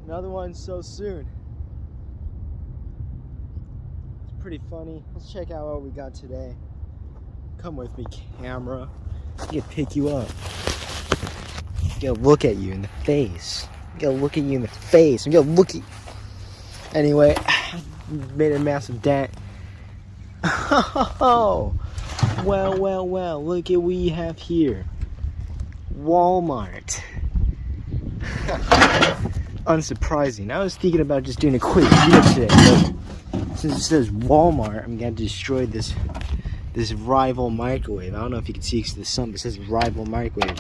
Another one so soon. It's pretty funny. Let's check out what we got today. Come with me, camera. I'm gonna pick you up. I'm gonna look at you in the face. I'm gonna look at you in the face. I'm gonna look at you. Anyway, made a massive dent. Oh, well, look at what we have here. Walmart. Unsurprising. I was thinking about just doing a quick video today, but since it says Walmart, I'm gonna destroy this rival microwave. I don't know if you can see because the sun, but it says rival microwave.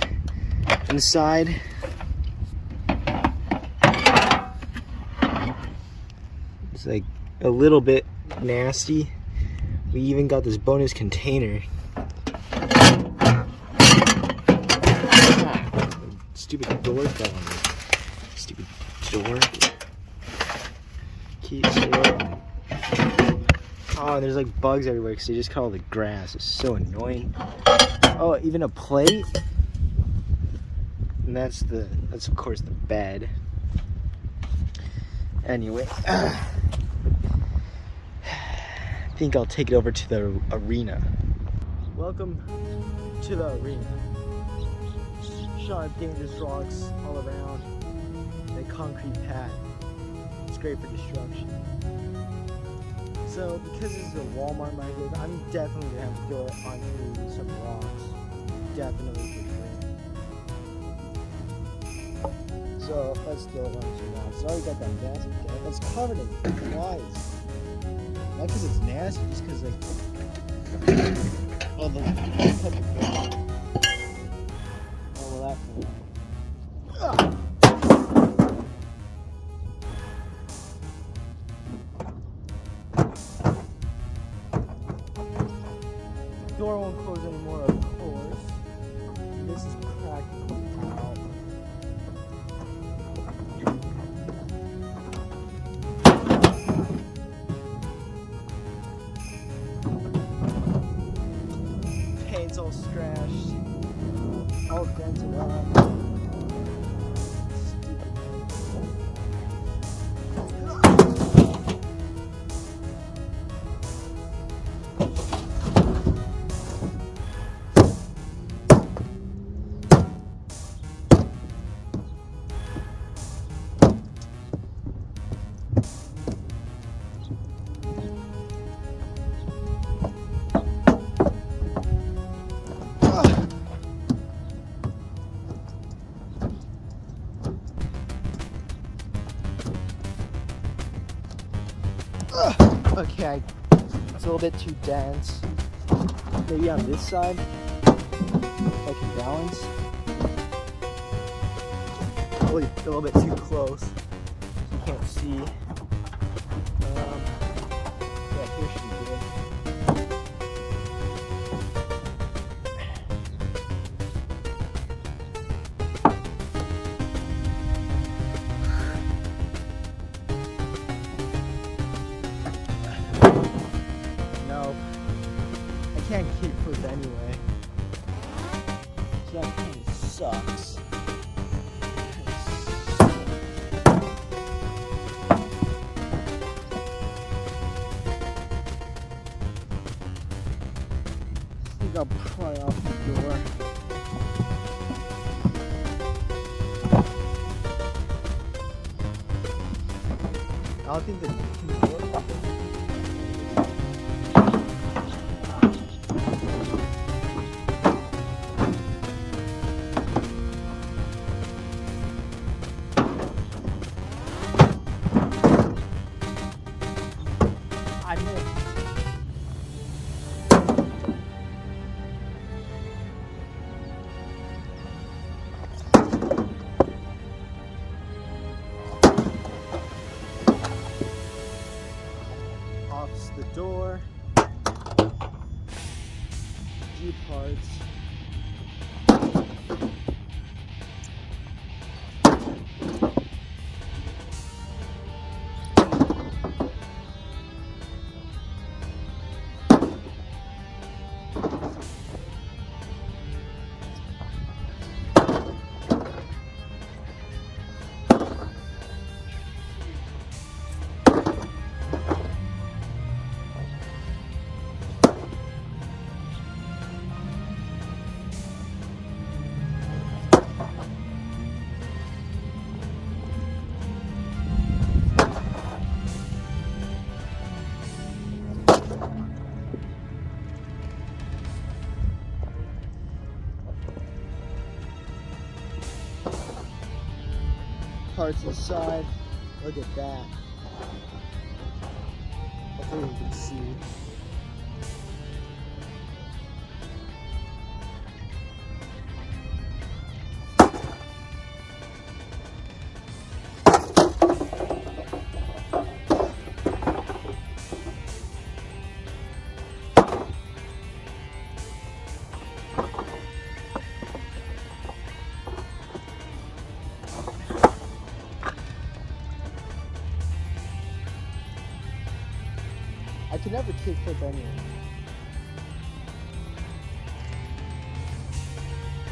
Inside, it's like a little bit nasty. We even got this bonus container. Stupid door fell on me. Stupid door. Keeps it open. Oh, there's like bugs everywhere because they just cut all the grass. It's so annoying. Oh, even a plate. And that's of course the bed. Anyway, I think I'll take it over to the arena. Welcome to the arena. Sharp, dangerous rocks all around. A concrete pad. It's great for destruction. So, because this is a Walmart microwave, I'm definitely gonna have to throw it onto some rocks. Definitely for sure. So, let's throw it onto some rocks. It's already got that massive dent. It's covered in flies. Not because it's nasty, just because like, oh, the door won't close anymore, of course. This is cracked out. Paint's all scratched, all dented up. Okay, it's a little bit too dense. Maybe on this side, if I can balance. Probably a little bit too close. You can't see. Yeah, here should be good. I can't keep food anyway, so that kind of sucks. I think I'll pry off the door. I don't think the door. Offs the door. Few parts. parts inside. Look at that. Hopefully you can see. I can never kickflip anyone.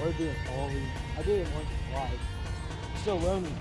Or do an ollie. I did it once or twice. Still learning.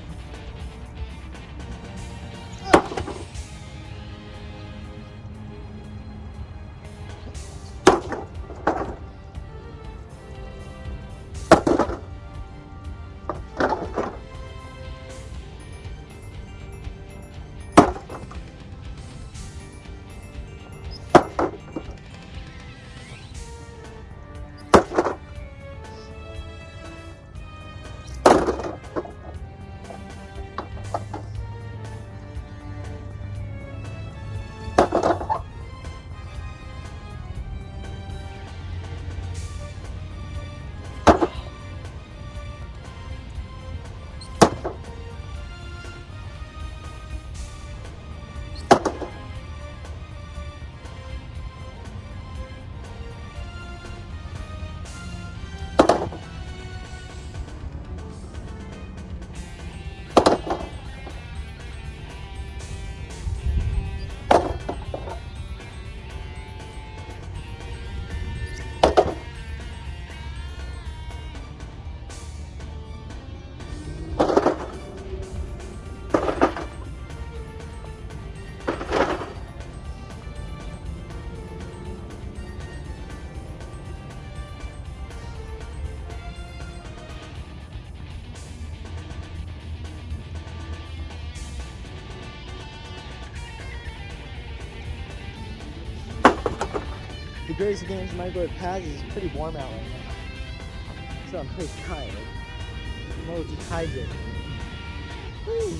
The greatest advantage my board has is it's pretty warm out right now. So I'm pretty tired. I'm a little dehydrated. Woo.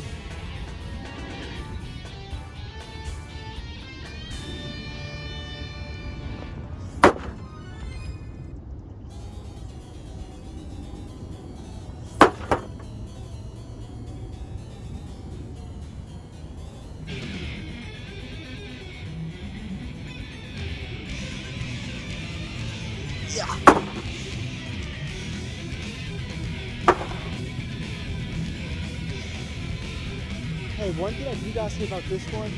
Yeah. Hey, one thing I do gotta say about this one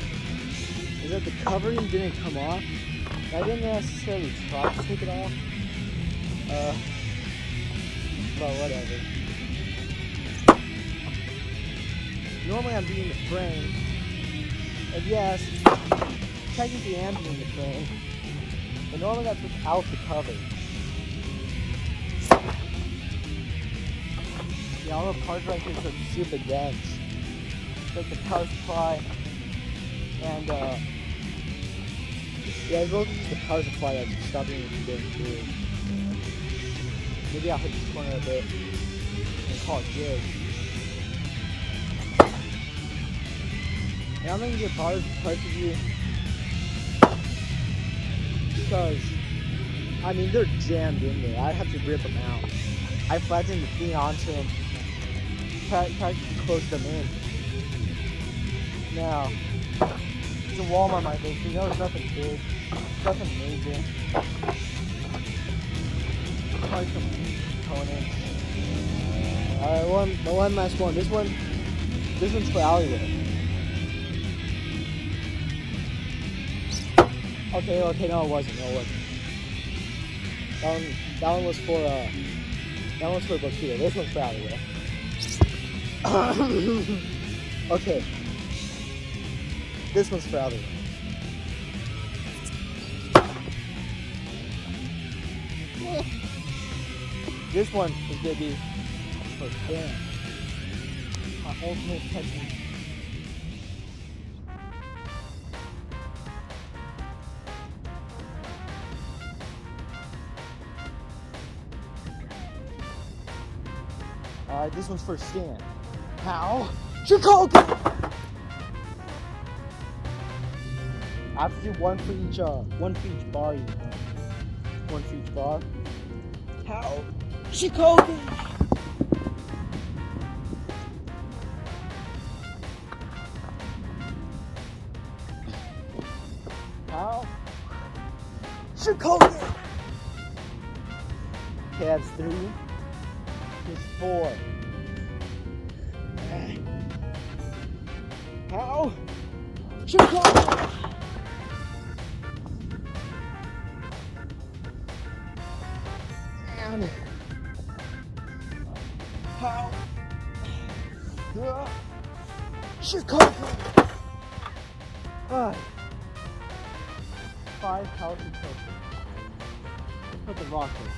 is that the covering didn't come off. I didn't necessarily try to take it off. But whatever. Normally I'm beating the frame. And yes, technically I'm beating the frame. But normally that's without the cover. Yeah, all the parts right here are super dense. Like the power supply and yeah, as well as the power supply that's stopping me from getting through. Maybe I'll hit this corner a bit and call it good. And I'm gonna get parts of you because I mean they're jammed in there. I have to rip them out. I flattened the thing onto them, practically close them in. Now, it's a Walmart my base. You know, it's nothing big, nothing major. Probably some components. Alright, one last one. This one's for alleyway. Okay, no, it wasn't. That one was for Boquita. This one's for alleyway. Okay. This one's for alleyway. This one is gonna be for Dan. My ultimate technique. Alright, this one's for Stan. How? Chicago! I have to do one for each bar, you know. One for each bar. How? Chicago! How? Chicago! Okay, that's 3. There's 4. How? Chicago! And how? Chicago! 5 healthy coaches. Put the rock in.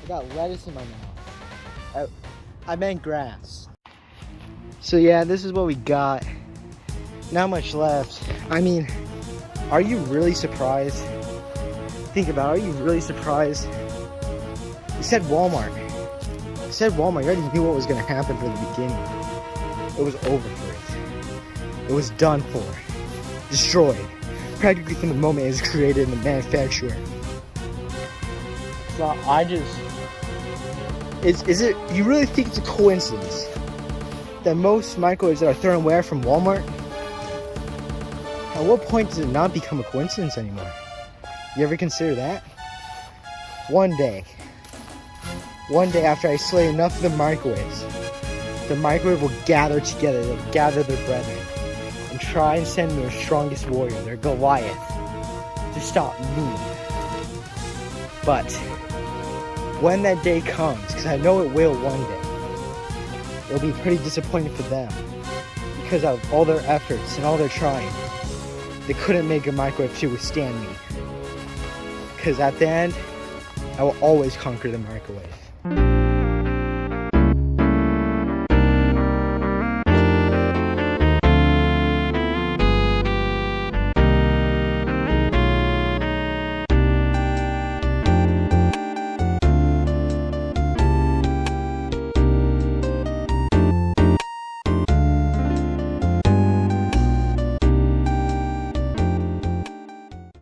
I got lettuce in my mouth. I meant grass. So yeah, this is what we got. Not much left. I mean, are you really surprised? Think about it, are you really surprised? You said Walmart. You said Walmart. You already knew what was going to happen from the beginning. It was over for it. It was done for. Destroyed. Practically from the moment it was created in the manufacturer. So I just... Is it... You really think it's a coincidence that most microwaves that are thrown away are from Walmart? At what point does it not become a coincidence anymore? You ever consider that? One day after I slay enough of the microwave will gather together, they'll gather their brethren, and try and send their strongest warrior, their Goliath, to stop me. But when that day comes, because I know it will one day, it'll be pretty disappointing for them, because of all their efforts and all their trying, they couldn't make a microwave to withstand me. Because at the end, I will always conquer the microwave.